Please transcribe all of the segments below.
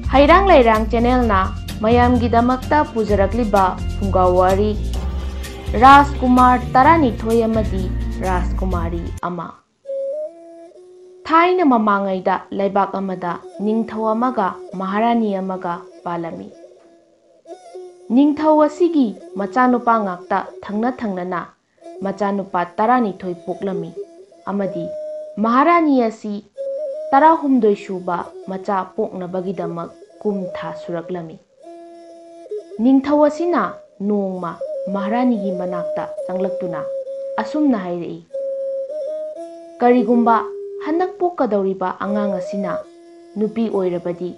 Hairang Lairang channel na mayamgidamakta pujarakliba Fungawari Rajkumar Taranithoi amadi Rajkumari ama. Thaina mamangaida laibak amada ningthau amaga maharani amaga palami. Ningthau asigi machanupa ngakta thangna thangnana machanupa Taranithoi poklami amadi maharani asi Tarahumdoi suba macha poknabagidamak kumtha suraklami. Ningthau asina nongma maharani gi manakta changlaktuna asumna hairei. Karigumba hanak pokadauriba angang asina nupi oirabadi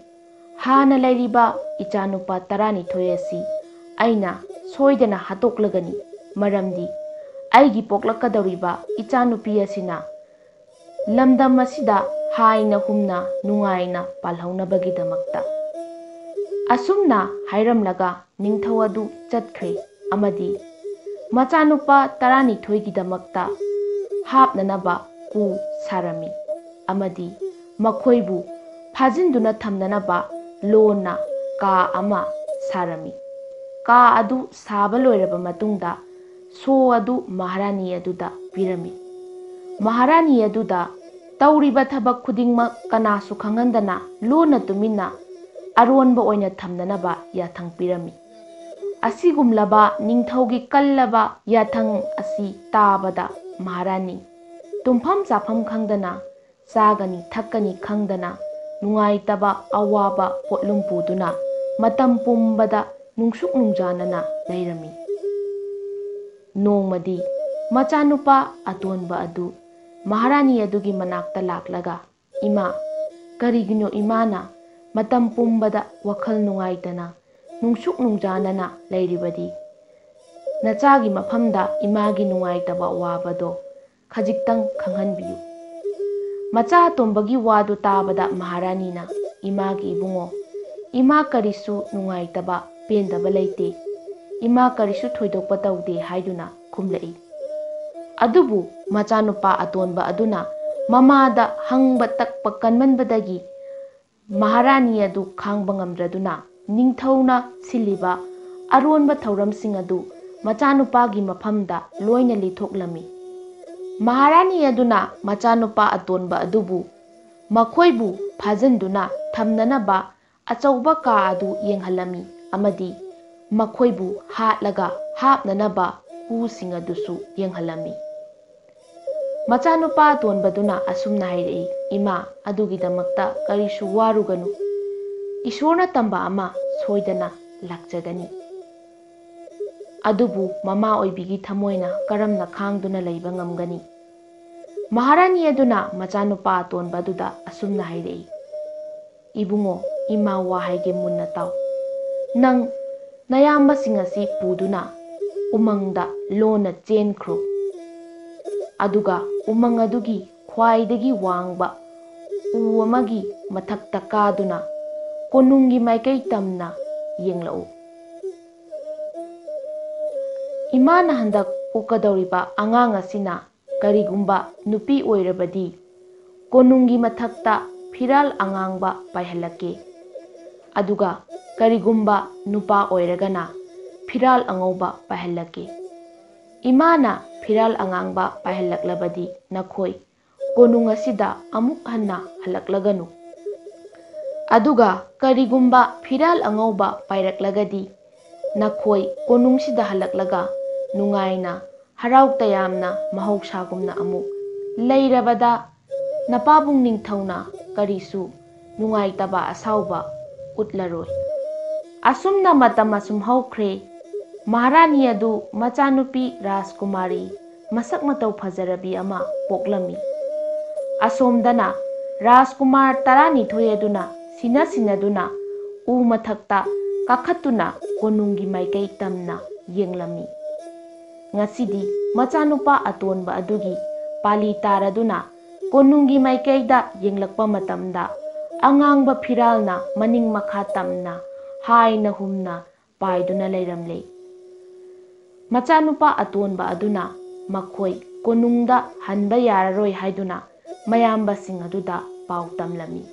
hana lairiba ichanupa Taranithoi asi aina soidana hatoklagani maramdi aigi poklakadauriba ichanupi asina lamdam asida haina humna nungaina palhaunabagidamakta asumna hairamlaga ningthau adu chatkhre amadi machanupa Taranithoi gidamakta hapnanaba ku sarami amadi makhoibu phajinduna thamnanaba lona ka ama sarami. Ka adu saba loiraba matungda so adu maharani aduda pirami. Maharani aduda tauriba thabak khudingmak kanasu khangandana lona tumina aronba oina thamnanaba yathang pirami. Asigumlaba ningthaugi kallaba yathang asi tabada maharani tumpham chafam khangdana chagani thakani khangdana nungaitaba awaba potlum puduna matam pumbada nungsuk nungjanana leirami. Nongmadi machanupa atonba adu maharani adugi manakta laklaga ima karigino imana matam pumbada wakhal nungaitana nungsuk nungjanana leiribadi nachagi mafamda imagi nungaitaba wabado khajiktang khanghanbiyu. Macha tombagi wadu tabada maharani na imagi ibungo ima karisu nungaitaba pendaba leite ima karisu thoidokpa taude haiduna khumlai. Adubu machanupa atonba aduna mamada hangba takpa kanmanbadagi maharani adu khangba ngamdraduna ningthauna siliba aronba thauramsing adu machanupagi mafamda loina lithoklami. Maharani aduna machanupa atonba adubu makhoibu phajanduna thamnanaba achauba ka adu yenghalami amadi makhoibu hatlaga hapnanaba kusing adusu yenghalami. Machanupa atonbaduna asumna hairei ima adugidamakta karisu waruganu Ishorna tamba ama soidana lakjagani. Adubu mama oibigi thamoina karamna khangduna leiba ngamgani. Maharani aduna machanupa atonba aduda asumna hairei ibungo ima wa haige munna taw nang nayamba singasi puduna umangda lona chenkhro aduga umang adugi khwaidagi wangba u amagi mathakta kaduna konungi maikai tamna yenglau. Imana handak ukadauriba angang asina karigumba nupi oirabadi konungi mathakta phiral angangba paihalake aduga karigumba nupa oiragana phiral angauba paihalake. Imana phiral angangba paihallaklabadi nakhoi konung asida amuk hanna halaklaganu aduga karigumba phiral angauba pairaklagadi nakhoi konungsida halaklaga nungaina harau tayamna mahoksagumna amuk leirabada napabung ningthauna karisu nungaitaba asauba utlaroi. Asumna matam asum haukhre maharani adu machanupi Rajkumari masak matau phajarabi ama poklami. Asomdana Rajkumar Taranithoi aduna sina sinaduna u mathakta kakhatuna konungi maikai tamna yenglami. Ngasidi machanupa atonba adugi pali taraduna konungi maikaida yenglakpa matamda angangba phiralna maning makha tamna haina humna paiduna leiramle. Machanupa atonba aduna makhoi konungda hanba yararoi haiduna mayamba sing aduda pau tamlami.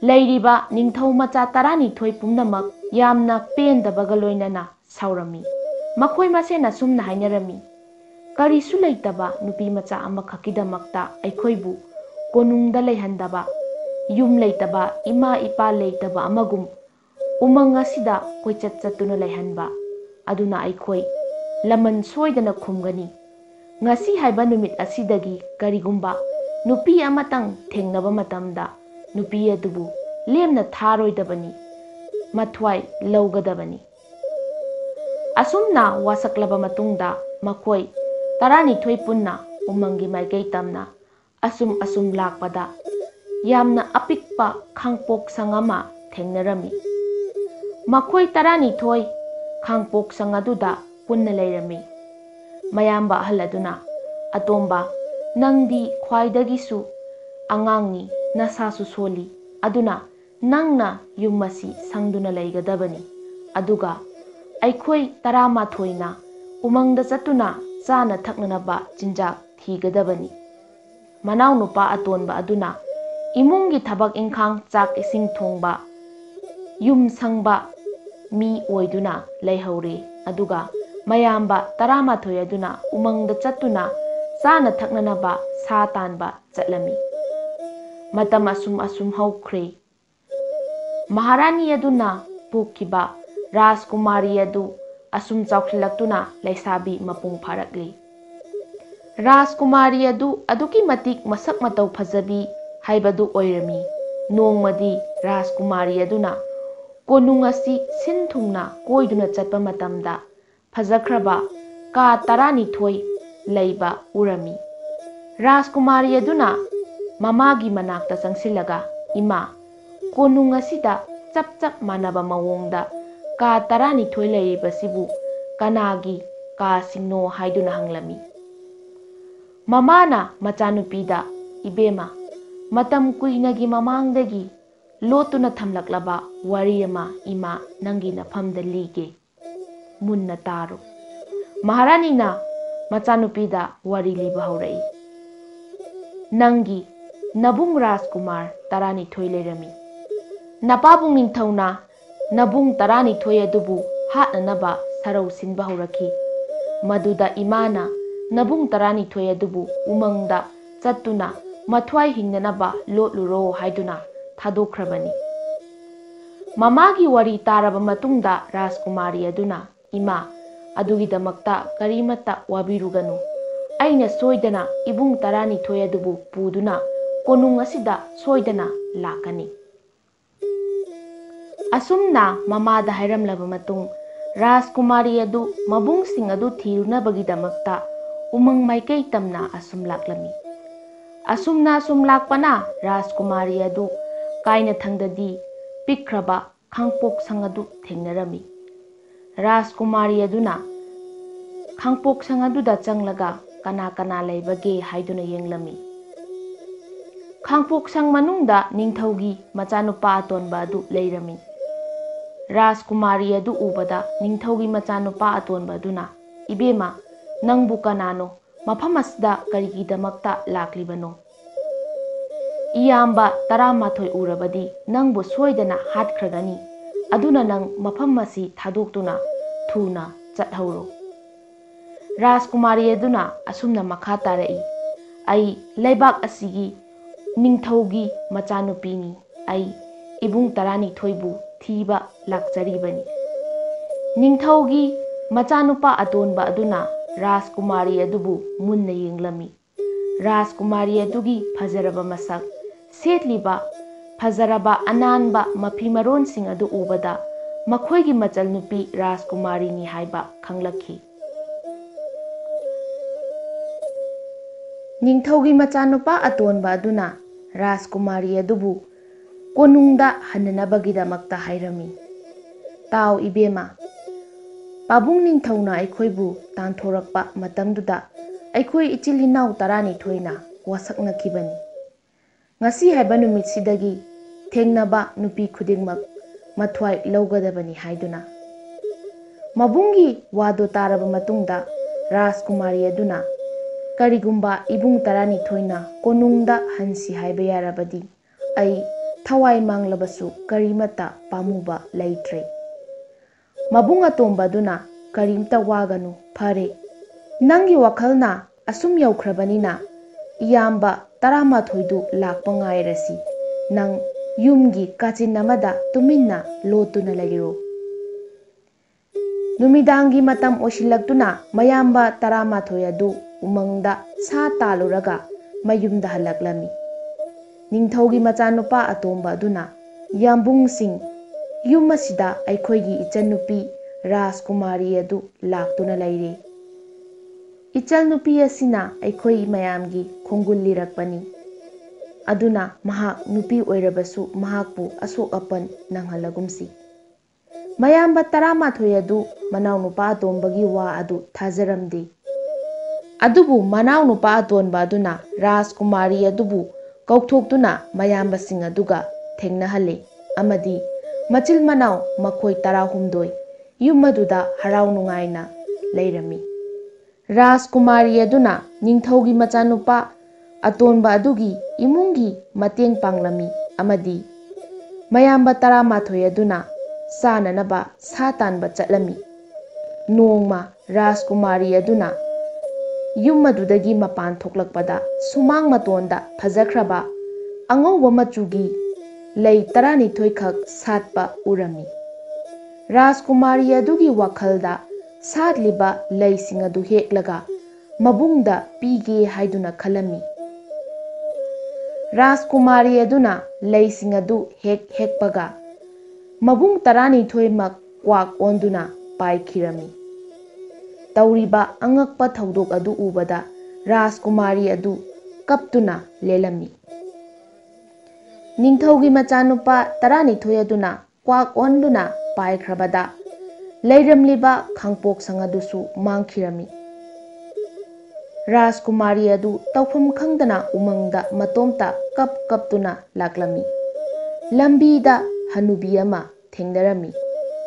ꯂꯩꯔꯤꯕ ꯅꯤꯡꯊꯧ ꯃꯆꯥ 12 ꯄꯨꯝꯅꯃꯛ ꯌꯥꯝꯅ ꯄꯦꯟꯗꯕꯒ ꯂꯣꯏꯅꯅ ꯁꯥꯎꯔꯝꯃꯤ꯫ ꯃꯈꯣꯏ ꯃꯁꯦꯟ ꯑꯁꯨꯝꯅ ꯍꯥꯏꯅꯔꯝꯃꯤ, ꯀꯔꯤꯁꯨ ꯂꯩꯇꯕ ꯅꯨꯄꯤ ꯃꯆꯥ ꯑꯃꯈꯛꯀꯤꯗꯃꯛꯇ ꯑꯩꯈꯣꯏꯕꯨ ꯀꯣꯅꯨꯡꯗ ꯂꯩꯍꯟꯗꯕ, ꯌꯨꯝ ꯂꯩꯇꯕ, ꯏꯃꯥ ꯏꯄꯥ ꯂꯩꯇꯕ ꯑꯃꯒꯨꯝ ꯎꯃꯪ ꯑꯁꯤꯗ ꯀꯣꯏꯆꯠ ꯆꯠꯇꯨꯅ ꯂꯩꯍꯟꯕ ꯑꯗꯨꯅ ꯑꯩꯈꯣꯏ ꯂꯃꯟ ꯁꯣꯏꯗꯅ ꯈꯨꯝꯒꯅꯤ꯫ ꯉꯁꯤ ꯍꯥꯏꯕ ꯅꯨꯃꯤꯠ ꯑꯁꯤꯗꯒꯤ ꯀꯔꯤꯒꯨꯝꯕ ꯅꯨꯄꯤ ꯑꯃꯇꯪ ꯊꯦꯡꯅꯕ ꯃꯇꯝꯗ ꯅꯨꯄꯤ ꯑꯗꯨꯕꯨ ꯂꯦꯝꯅ ꯊꯥꯔꯣꯏꯗꯕꯅꯤ, ꯃꯊ꯭ꯋꯥꯏ ꯂꯧꯒꯗꯕꯅꯤ꯫ ꯑꯁꯨꯝꯅ ꯋꯥꯁꯛꯂꯕ ꯃꯇꯨꯡꯗ ꯃꯈꯣꯏ 12 ꯄꯨꯟꯅ ꯎꯃꯪꯒꯤ ꯃꯥꯏꯀꯩ ꯇꯝꯅ ꯑꯁꯨꯝ ꯂꯥꯛꯄꯗ ꯌꯥꯝꯅ ꯑꯄꯤꯛꯄ ꯈꯥꯡꯄꯣꯛꯁꯪ ꯑꯃ ꯊꯦꯡꯅꯔꯝꯃꯤ꯫ ꯃꯈꯣꯏ 12 ꯈꯥꯡꯄꯣꯛꯁꯪ ꯑꯗꯨꯗ ꯄꯨꯟꯅ ꯂꯩꯔꯝꯃꯤ꯫ ꯃꯌꯥꯝꯕ ꯑꯍꯜ ꯑꯗꯨꯅ, ꯑꯇꯣꯝꯕ, ꯅꯪꯗꯤ ꯈ꯭ꯋꯥꯏꯗꯒꯤꯁꯨ ꯑꯉꯥꯡꯅꯤ, ꯅꯁꯥꯁꯨ ꯁꯣꯜꯂꯤ, ꯑꯗꯨꯅ ꯅꯪꯅ ꯌꯨꯝ ꯑꯁꯤ ꯁꯪꯗꯨꯅ ꯂꯩꯒꯗꯕꯅꯤ꯫ ꯑꯗꯨꯒ ꯑꯩꯈꯣꯏ 11ꯅ ꯎꯃꯪꯗ ꯆꯠꯇꯨꯅ ꯆꯥꯅ ꯊꯛꯅꯅꯕ ꯆꯤꯟꯖꯥꯛ ꯊꯤꯒꯗꯕꯅꯤ꯫ ꯃꯅꯥꯎꯅꯨꯄꯥ ꯑꯇꯣꯟꯕ ꯑꯗꯨꯅ ꯏꯃꯨꯡꯒꯤ ꯊꯕꯛ ꯏꯪꯈꯥꯡ, ꯆꯥꯛ ꯏꯁꯤꯡ ꯊꯣꯡꯕ, ꯌꯨꯝ ꯁꯪꯕ ꯃꯤ ꯑꯣꯏꯗꯨꯅ ꯂꯩꯍꯧꯔꯦ꯫ ꯑꯗꯨꯒ ꯃꯌꯥꯝꯕ 11 ꯑꯗꯨꯅ ꯎꯃꯪꯗ ꯆꯠꯇꯨꯅ ꯆꯥꯅ ꯊꯛꯅꯅꯕ ꯁꯥ ꯇꯥꯟꯕ ꯆꯠꯂꯝꯃꯤ꯫ ꯃꯇꯝ ꯑꯁꯨꯝ ꯍꯧꯈ꯭ꯔꯦ꯫ ꯃꯍꯥꯔꯥꯅꯤ ꯑꯗꯨꯅ ꯄꯣꯛꯈꯤꯕ ꯔꯥꯖꯀꯨꯃꯥꯔꯤ ꯑꯗꯨ ꯑꯁꯨꯝ ꯆꯥꯎꯈꯠꯂꯛꯇꯨꯅ ꯂꯩꯁꯥꯕꯤ ꯃꯄꯨꯡ ꯐꯥꯔꯛꯂꯤ꯫ ꯔꯥꯖꯀꯨꯃꯥꯔꯤ ꯑꯗꯨ ꯑꯗꯨꯛꯀꯤ ꯃꯇꯤꯛ ꯃꯁꯛ ꯃꯇꯧ ꯐꯖꯕꯤ ꯍꯥꯏꯕꯗꯨ ꯑꯣꯏꯔꯝꯃꯤ꯫ ꯅꯣꯡꯃꯗꯤ ꯔꯥꯖꯀꯨꯃꯥꯔꯤ ꯑꯗꯨꯅ ꯀꯣꯅꯨꯡ ꯑꯁꯤ ꯁꯤꯟ ꯊꯨꯡꯅ ꯀꯣꯏꯗꯨꯅ ꯆꯠꯄ ꯃꯇꯝꯗ ꯐꯖꯈ꯭ꯔꯕ ꯀꯥ 12 ꯂꯩꯕ ꯎꯔꯝꯃꯤ꯫ ꯔꯥꯖꯀꯨꯃꯥꯔꯤ ꯑꯗꯨꯅ ꯃꯃꯥꯒꯤ ꯃꯅꯥꯛꯇ ꯆꯪꯁꯤꯜꯂꯒ, ꯏꯃꯥ, ꯀꯣꯅꯨꯡ ꯑꯁꯤꯗ ꯆꯞ ꯃꯥꯟꯅꯕ ꯃꯑꯣꯡꯗ ꯀꯥ 12 ꯂꯩꯔꯤꯕꯁꯤꯕꯨ ꯀꯅꯥꯒꯤ ꯀꯥꯁꯤꯡꯅꯣ ꯍꯥꯏꯗꯨꯅ ꯍꯪꯂꯝꯃꯤ꯫ ꯃꯃꯥꯅ ꯃꯆꯥꯅꯨꯄꯤꯗ, ꯏꯕꯦꯝꯃ, ꯃꯇꯝ ꯀꯨꯏꯅꯒꯤ ꯃꯃꯥꯡꯗꯒꯤ ꯂꯣꯠꯇꯨꯅ ꯊꯝꯂꯛꯂꯕ ꯋꯥꯔꯤ ꯑꯃ ꯏꯃꯥ ꯅꯪꯒꯤ ꯅꯐꯝꯗ ꯂꯤꯒꯦ, ꯃꯨꯟꯅ ꯇꯥꯔꯣ꯫ ꯃꯍꯥꯔꯥꯅꯤꯅ ꯃꯆꯥꯅꯨꯄꯤꯗ ꯋꯥꯔꯤ ꯂꯤꯕ ꯍꯧꯔꯛꯏ꯫ ꯅꯪꯒꯤ ꯅꯕꯨꯡ ꯔꯥꯖꯀꯨꯃꯥꯔ 12 ꯂꯩꯔꯝꯃꯤ꯫ ꯅꯄꯥꯕꯨꯡ ꯅꯤꯡꯊꯧꯅ ꯅꯕꯨꯡ 12 ꯑꯗꯨꯕꯨ ꯍꯥꯠꯅꯅꯕ ꯁꯔꯧ ꯁꯤꯟꯕ ꯍꯧꯔꯛꯈꯤ꯫ ꯃꯗꯨꯗ ꯏꯃꯥꯅ ꯅꯕꯨꯡ 12 ꯑꯗꯨꯕు ꯎꯃꯪꯗ ꯆꯠꯇꯨꯅ ꯃꯊ꯭ꯋꯥꯏ ꯍꯤꯡꯅꯅꯕ ꯂꯣꯠꯂꯨꯔꯣ ꯍꯥꯏꯗꯨꯅ ꯊꯥꯗꯣꯛꯈ꯭ꯔꯕꯅꯤ꯫ ꯃꯃꯥꯒꯤ ꯋꯥꯔꯤ ꯇꯥꯔꯕ ꯃꯇꯨꯡꯗ ꯔꯥꯖꯀꯨꯃꯥꯔꯤ ꯑꯗꯨꯅ, ꯏꯃꯥ, ꯑꯗꯨꯒꯤꯗꯃꯛꯇ ꯀꯔꯤꯃꯠꯇ ꯋꯥꯕꯤꯔꯨꯒꯅꯨ꯫ ꯑꯩꯅ ꯁꯣꯏꯗꯅ ꯏꯕꯨꯡ 12 ꯑꯗꯨꯕꯨ ꯄꯨꯗꯨꯅ ꯀꯣꯅꯨꯡ ꯑꯁꯤꯗ ꯁꯣꯏꯗꯅ ꯂꯥꯛꯀꯅꯤ꯫ ꯑꯁꯨꯝꯅ ꯃꯃꯥꯗ ꯍꯥꯏꯔꯝꯂꯕ ꯃꯇꯨꯡ ꯔꯥꯖꯀꯨꯃꯥꯔꯤ ꯑꯗꯨ ꯃꯕꯨꯡꯁꯤꯡ ꯑꯗꯨ ꯊꯤꯔꯨꯅꯕꯒꯤꯗꯃꯛꯇ ꯎꯃꯪ ꯃꯥꯏꯀꯩ ꯇꯝꯅ ꯑꯁꯨꯝ ꯂꯥꯛꯂꯝꯃꯤ꯫ ꯑꯁꯨꯝ ꯂꯥꯛꯄꯅ ꯔꯥꯖꯀꯨꯃꯥꯔꯤ ꯑꯗꯨ ꯀꯥꯏꯅꯊꯪꯗꯗꯤ ꯄꯤꯛꯈ꯭ꯔꯕ ꯈꯥꯡꯄꯣꯛꯁꯪ ꯑꯗꯨ ꯊꯦꯡꯅꯔꯝꯃꯤ꯫ ꯔꯥꯖꯀꯨꯃꯥꯔꯤ ꯑꯗꯨꯅ ꯈꯥꯡꯄꯣꯛꯁꯪ ꯑꯗꯨꯗ ꯆꯪꯂꯒ ꯀꯅꯥ ꯂꯩꯕꯒꯦ ꯍꯥꯏꯗꯨꯅ ꯌꯦꯡꯂꯝꯃꯤ꯫ ꯈꯥꯡꯄꯣꯛꯁꯪ ꯃꯅꯨꯡꯗ ꯅꯤꯡꯊꯧꯒꯤ ꯃꯆꯥꯅꯨꯄꯥ ꯑꯇꯣꯟꯕ ꯑꯗꯨ ꯂꯩꯔꯝꯃꯤ꯫ ꯔꯥꯖꯀꯨꯃꯥꯔꯤ ꯑꯗꯨ ꯎꯕꯗ ꯅꯤꯡꯊꯧꯒꯤ ꯃꯆꯥꯅꯨꯄꯥ ꯑꯇꯣꯟꯕ ꯑꯗꯨꯅ, ꯏꯕꯦꯝꯃ, ꯅꯪꯕꯨ ꯀꯅꯥꯅꯣ? ꯃꯐꯝ ꯑꯁꯤꯗ ꯀꯔꯤꯒꯤꯗꯃꯛꯇ ꯂꯥꯛꯂꯤꯕꯅꯣ? ꯏꯌꯥꯝꯕ 11 ꯎꯔꯕꯗꯤ ꯅꯪꯕꯨ ꯁꯣꯏꯗꯅ ꯍꯥꯠꯈ꯭ꯔꯒꯅꯤ꯫ ꯑꯗꯨꯅ ꯅꯪ ꯃꯐꯝ ꯑꯁꯤ ꯊꯥꯗꯣꯛꯇꯨꯅ ꯊꯨꯅ ꯆꯠꯍꯧꯔꯣ꯫ ꯔꯥꯖꯀꯨꯃꯥꯔꯤ ꯑꯗꯨꯅ ꯑꯁꯨꯝꯅ ꯃꯈꯥ ꯇꯥꯔꯛꯏ, ꯑꯩ ꯂꯩꯕꯥꯛ ꯑꯁꯤꯒꯤ ꯅꯤꯡꯊꯧꯒꯤ ꯃꯆꯥꯅꯨꯄꯤꯅꯤ꯫ ꯑꯩ ꯏꯕꯨꯡ 12ꯕꯨ ꯊꯤꯕ ꯂꯥꯛꯆꯔꯤꯕꯅꯤ꯫ ꯅꯤꯡꯊꯧꯒꯤ ꯃꯆꯥꯅꯨꯄꯥ ꯑꯇꯣꯟꯕ ꯑꯗꯨꯅ ꯔꯥꯖꯀꯨꯃꯥꯔꯤ ꯑꯗꯨꯕꯨ ꯃꯨꯟꯅ ꯌꯦꯡꯂꯝꯃꯤ꯫ ꯔꯥꯖꯀꯨꯃꯥꯔꯤ ꯑꯗꯨꯒꯤ ꯐꯖꯔꯕ ꯃꯁꯛ, ꯁꯦꯠꯂꯤꯕ ꯐꯖꯔꯕ ꯑꯅꯥꯟꯕ ꯃꯐꯤ ꯃꯔꯣꯟꯁꯤꯡ ꯑꯗꯨ ꯎꯕꯗ ꯃꯈꯣꯏꯒꯤ ꯃꯆꯜꯅꯨꯄꯤ ꯔꯥꯖꯀꯨꯃꯥꯔꯤꯅꯤ ꯍꯥꯏꯕ ꯈꯪꯂꯛꯈꯤ꯫ ꯅꯤꯡꯊꯧꯒꯤ ꯃꯆꯥꯅꯨꯄꯥ ꯑꯇꯣꯟꯕ ꯑꯗꯨꯅ ꯔꯥꯖꯀꯨꯃꯥꯔꯤ ꯑꯗꯨꯕꯨ ꯀꯣꯅꯨꯡꯗ ꯍꯟꯅꯅꯕꯒꯤꯗꯃꯛꯇ ꯍꯥꯏꯔꯝꯃꯤ꯫ ꯇꯥꯎ ꯏꯕꯦꯝꯃ, ꯄꯥꯕꯨꯡ ꯅꯤꯡꯊꯧꯅ ꯑꯩꯈꯣꯏꯕꯨ ꯇꯥꯟꯊꯣꯔꯛꯄ ꯃꯇꯝꯗꯨꯗ ꯑꯩꯈꯣꯏ ꯏꯆꯤꯜ ꯏꯅꯥꯎ 12ꯅ ꯋꯥꯁꯛꯅꯈꯤꯕꯅꯤ꯫ ꯉꯁꯤ ꯍꯥꯏꯕ ꯅꯨꯃꯤꯠꯁꯤꯗꯒꯤ ꯊꯦꯡꯅꯕ ꯅꯨꯄꯤ ꯈꯨꯗꯤꯡꯃꯛ ꯃꯊ꯭ꯋꯥꯏ ꯂꯧꯒꯗꯕꯅꯤ ꯍꯥꯏꯗꯨꯅ꯫ ꯃꯕꯨꯡꯒꯤ ꯋꯥꯗꯣ ꯇꯥꯔꯕ ꯃꯇꯨꯡꯗ ꯔꯥꯖꯀꯨꯃꯥꯔꯤ ꯑꯗꯨꯅ, ꯀꯔꯤꯒꯨꯝꯕ ꯏꯕꯨꯡ 12ꯅ ꯀꯣꯅꯨꯡꯗ ꯍꯟꯁꯤ ꯍꯥꯏꯕ ꯌꯥꯔꯕꯗꯤ ꯑꯩ थवाई मांगलबसु करीमता पामुबा लैत्रे। मबुंग अतोंबदुना करीमता वागनु फरे नंगी वखलना असुम यौख्रबनिना इयाम्बा 12 लाक्पा ngairasi नंग युमगी काचिन अमदा तुमिन्ना लोतुना लैरो। नुमिदांगी मतम ओसिलक्तुना मयाम्बा 12 अदु उमंगदा सा तालुरगा मयुमदा हलक्लमी। निंगथौगी मचानुपा अतोंबा अदुना याम्बुंग सिंह युम असिदा अैखोइगी इचन्नुपी राजकुमारी अदु लाक्तुना लैरे। इचलनुपी असिना अैखोइ मयामगी खोंगुल लिरकपनी अदुना महाक नुपी ओइरबसु महाकपु असोक अपन नंगहलगुमसी। मयाम्बा 12 अदु मनाव नुपा अतोंबगी वा अदु थाजरमदे। अदुबु मनाव नुपा अतोंबा अदुना राजकुमारी अदुबु कौथोक्तुना मयाम्बसिंग अदुगा थेंगनहले अमदी मचिल मनाव मखोइ 19 युम अदुदा हराव नुंगाइना लैरमी। राजकुमारी अदुना निंगथौगी मचानुपा अतोंबा अदुगी इमुंगी मतेंग पांगलमी अमदी मयाम्बा 12 अदुना साननबा सा तानबा चटलमी। नोंमा राजकुमारी अदुना युम अदुदगी मपान थोक्लकपदा सुमांग मतोंदा फजख्रबा अंगौबा मचुगी लई 12 खक सातपा उरमी। राजकुमारी अदुगी वखलदा सातलिबा लईसिंग अदु हेक्लगा मबुंगदा पीगे हाइदुना खलमी। राजकुमारी अदुना लईसिंग अदु हेक्पगा मबुंग 12 मक क्वाक ओंदुना पाइखिरमी। तौरिबा अंगकपा थौदोक अदु उबदा राजकुमारी अदु कपतुना लेलमी। निंगथौगी मचानुपा 12 अदुना क्वाक ओंदुना पाइख्रबदा लैरमलिबा खांपोक संग अदुसु मांखिरमी। राजकुमारी अदु तौफम खंगदना उमंगदा मतोमता कपतुना लाक्लमी। लंबीदा हनुबी अमा थेंगनरमी।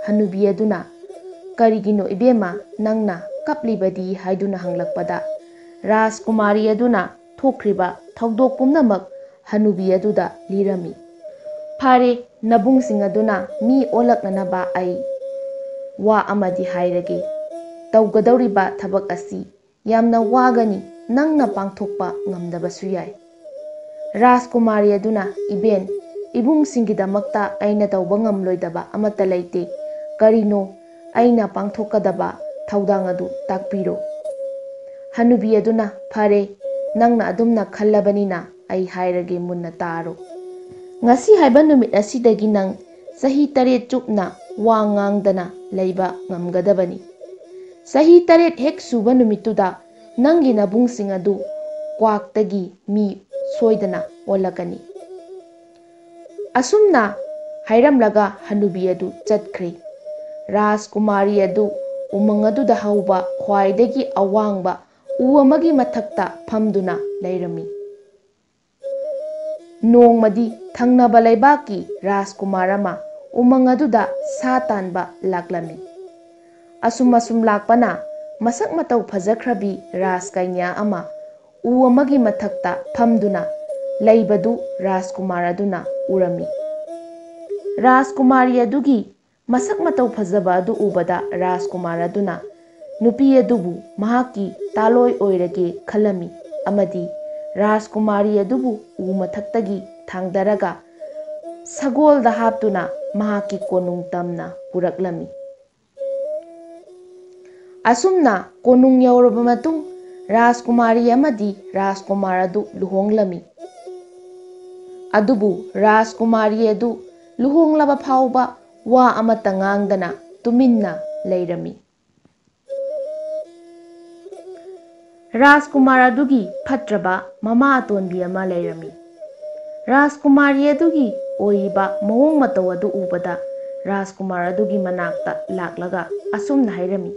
हनुबी अदुना करिगिनो इबेमा नंगना कपलिबदी हाइदुना हंगलकपदा राजकुमारी अदुना थोक्रिबा थौदोक पुमनमक हनुबी अदुदा लिरमी। फारे नबुंगसिंग अदुना मी ओलकननबा आई वा अमदी हाइरगे। तौगदौरिबा थबक असी यामना वागनी नंगना पांगथोकपा ngamdabasु याय। राजकुमारी अदुना इबेन इबुंगसिंगिदमक्ता अैना तौबा ngamloidaba amata leite करिनो अैना पांगथोकदबा थौदांग अदु ताकपिरो। हनुबी अदुना फरे नंगना अदुमना खल्लबनिना अै हाइरगे मुन्ना तारो। ngasi haiba numit asidagi nang sahi 3 chupna wa ngangdana leiba ngamgadabani। sahi 3 hek suba numituda nangi nabungsing adu kwaktagi mi soidana olakani। असुमना हाइरमलगा हनुबी अदु चटख्रे। राजकुमारी अदु उमंग अदुदा हौबा ख्वाइदगी अवांगबा उ अमगी मथक्ता फमदुना लैरमी। नोंमदी थंगनबा लैबाकी राजकुमार अमा उमंग अदुदा सा तानबा लाक्लमी। असुम लाक्पना मसक मतौ फजख्रबी राजकन्या अमा उ अमगी मथक्ता फमदुना लैबदु राजकुमार अदुना उरमी। राजकुमारी अदुगी मसक मतौ फजबा अदु उबदा राजकुमार अदुना नुपी अदुबु महाकी तालोय ओइरगे खलमी अमदी राजकुमारी अदुबु उ मथक्तगी थांगदरगा सगोलदा हापतुना महाकी कोनुंग तमना पुरकलमी। असुमना कोनुंग यौरबा मतुंग राजकुमारी अमदी राजकुमार अदु लुहोंगलमी। अदुबु राजकुमारी अदु लुहोंगलबा फाउबा वा अमता ngang तुमिन्ना लैरमी। राजकुमार अदुगी फत्रबा ममा अतोनबी अमा लैरमी। राजकुमारी अदुगी ओइबा मवोंग मतौ अदु उबदा राजकुमार अदुगी मनाक्ता लाक्लगा असुमना हाइरमी।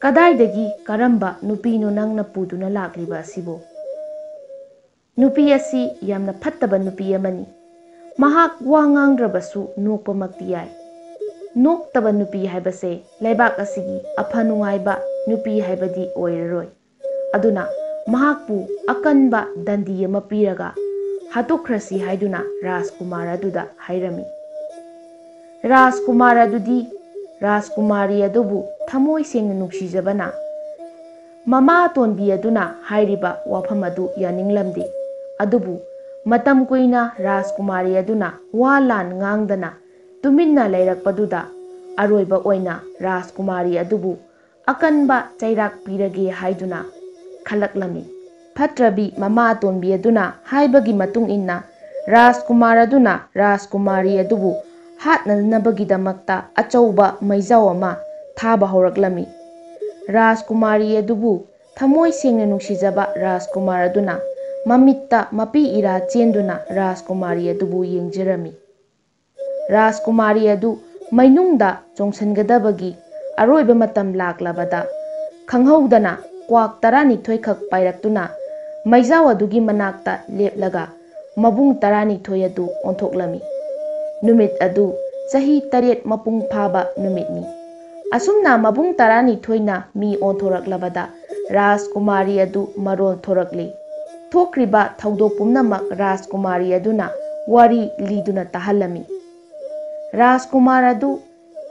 कदाइदगी करम्बा नुपीनो नंगना पुदुना लाक्लिबा असिबो। नुपी असी यामना फत्तबा नुपी अमनी। महाक वा ngangrabasु नोकपमक्ति याय। नोक्तबा नुपी हाइबसे लैबाक असिगी अफा नुंगाइबा नुपी हाइबदी ओइररोय। अदुना महाकपु अकनबा दंडी अमा पीरगा ꯍꯥꯠꯇꯣꯛꯈ꯭ꯔꯁꯤ ꯍꯥꯏꯗꯨꯅ ꯔꯥꯖꯀꯨꯃꯥꯔ ꯑꯗꯨꯗ ꯍꯥꯏꯔꯝꯃꯤ꯫ ꯔꯥꯖꯀꯨꯃꯥꯔ ꯑꯗꯨꯗꯤ ꯔꯥꯖꯀꯨꯃꯥꯔꯤ ꯑꯗꯨꯕꯨ ꯊꯃꯣꯏ ꯁꯦꯡꯅ ꯅꯨꯡꯁꯤꯖꯕꯅ ꯃꯃꯥ ꯑꯇꯣꯟꯕꯤ ꯑꯗꯨꯅ ꯍꯥꯏꯔꯤꯕ ꯋꯥꯐꯝ ꯑꯗꯨ ꯌꯥꯅꯤꯡꯂꯝꯗꯦ꯫ ꯑꯗꯨꯕꯨ ꯃꯇꯝ ꯀꯨꯏꯅ ꯔꯥꯖꯀꯨꯃꯥꯔꯤ ꯑꯗꯨꯅ ꯋꯥ ꯂꯥꯟ ꯉꯥꯡꯗꯅ ꯇꯨꯃꯤꯟꯅ ꯂꯩꯔꯛꯄꯗꯨꯗ ꯑꯔꯣꯏꯕ ꯑꯣꯏꯅ ꯔꯥꯖꯀꯨꯃꯥꯔꯤ ꯑꯗꯨꯕꯨ ꯑꯀꯟꯕ ꯆꯩꯔꯥꯛ ꯄꯤꯔꯒꯦ ꯍꯥꯏꯗꯨꯅ ꯈꯜꯂꯛꯂꯝꯃꯤ꯫ ꯐꯠꯇ꯭ꯔꯕꯤ ꯃꯃꯥ ꯑꯇꯣꯟꯕꯤ ꯑꯗꯨꯅ ꯍꯥꯏꯕꯒꯤ ꯃꯇꯨꯡ ꯏꯟꯅ ꯔꯥꯖꯀꯨꯃꯥꯔ ꯑꯗꯨꯅ ꯔꯥꯖꯀꯨꯃꯥꯔꯤ ꯑꯗꯨꯕꯨ ꯍꯥꯠꯅꯅꯕꯒꯤꯗꯃꯛꯇ ꯑꯆꯧꯕ ꯃꯩꯖꯥꯎ ꯑꯃ ꯊꯥꯕ ꯍꯧꯔꯛꯂꯝꯃꯤ꯫ ꯔꯥꯖꯀꯨꯃꯥꯔꯤ ꯑꯗꯨꯕꯨ ꯊꯃꯣꯏ ꯁꯦꯡꯅ ꯅꯨꯡꯁꯤꯖꯕ ꯔꯥꯖꯀꯨꯃꯥꯔ ꯑꯗꯨꯅ ꯃꯃꯤꯠꯇ ꯃꯄꯤ ꯏꯔꯥ ꯆꯦꯟꯗꯨꯅ ꯔꯥꯖꯀꯨꯃꯥꯔꯤ ꯑꯗꯨꯕꯨ ꯌꯦꯡꯖꯔꯝꯃꯤ꯫ ꯔꯥꯖꯀꯨꯃꯥꯔꯤ ꯑꯗꯨ ꯃꯩꯅꯨꯡꯗ ꯆꯣꯡꯁꯤꯟꯒꯗꯕꯒꯤ ꯑꯔꯣꯏꯕ ꯃꯇꯝ ꯂꯥꯛꯂꯕꯗ ꯈꯪꯍꯧꯗꯅ ꯀ꯭ꯋꯥꯛ 12 ꯈꯛ ꯄꯥꯏꯔꯛꯇꯨꯅ ꯃꯩꯖꯥꯎ ꯑꯗꯨꯒꯤ ꯃꯅꯥꯛꯇ ꯂꯦꯞꯂꯒ ꯃꯕꯨꯡ 12 ꯑꯗꯨ ꯑꯣꯟꯊꯣꯛꯂꯝꯃꯤ꯫ ꯅꯨꯃꯤꯠ ꯑꯗꯨ ꯆꯍꯤ 8 ꯃꯄꯨꯡ ꯐꯥꯕ ꯅꯨꯃꯤꯠꯅꯤ꯫ ꯑꯁꯨꯝꯅ ꯃꯕꯨꯡ 12ꯅ ꯃꯤ ꯑꯣꯟꯊꯣꯔꯛꯂꯕꯗ ꯔꯥꯖꯀꯨꯃꯥꯔꯤ ꯑꯗꯨ ꯃꯔꯣꯜ ꯊꯣꯔꯛꯂꯤ꯫ ꯊꯣꯛꯈ꯭ꯔꯤꯕ ꯊꯧꯗꯣꯛ ꯄꯨꯝꯅꯃꯛ ꯔꯥꯖꯀꯨꯃꯥꯔꯤ ꯑꯗꯨꯅ ꯋꯥꯔꯤ ꯂꯤꯗꯨꯅ ꯇꯥꯍꯜꯂꯝꯃꯤ꯫ ꯔꯥꯖꯀꯨꯃꯥꯔ ꯑꯗꯨ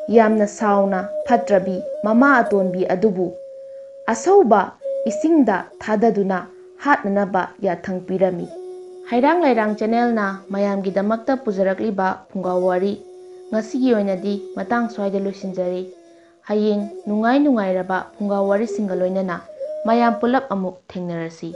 ꯌꯥꯝꯅ ꯁꯥꯎꯅ ꯐꯠꯇ꯭ꯔꯕꯤ ꯃꯃꯥ ꯑꯇꯣꯟꯕꯤ ꯑꯗꯨꯕꯨ ꯑꯁꯧꯕ ꯏꯁꯤꯡꯗ ꯊꯥꯗꯗꯨꯅ ꯍꯥꯠꯅꯅꯕ ꯌꯥꯊꯪ ꯄꯤꯔꯝꯃꯤ꯫ ꯍꯩꯔꯥꯡ ꯂꯩꯔꯥꯡ ꯆꯦꯅꯦꯜꯅ ꯃꯌꯥꯝꯒꯤꯗꯃꯛꯇ ꯄꯨꯖꯔꯛꯂꯤꯕ ꯐꯨꯡꯒꯥ ꯋꯥꯔꯤ ꯉꯁꯤꯒꯤ ꯑꯣꯏꯅꯗꯤ ꯃꯇꯥꯡ ꯁ꯭ꯋꯥꯏꯗ ꯂꯣꯏꯁꯤꯟꯖꯔꯤ꯫ ꯍꯌꯦꯡ ꯅꯨꯡꯉꯥꯏꯔꯕ ꯐꯨꯡꯒꯥ ꯋꯥꯔꯤꯁꯤꯡꯒ ꯂꯣꯏꯅꯅ ꯃꯌꯥꯝ ꯄꯨꯂꯞ ꯑꯃꯨꯛ ꯊꯦꯡꯅꯔꯁꯤ꯫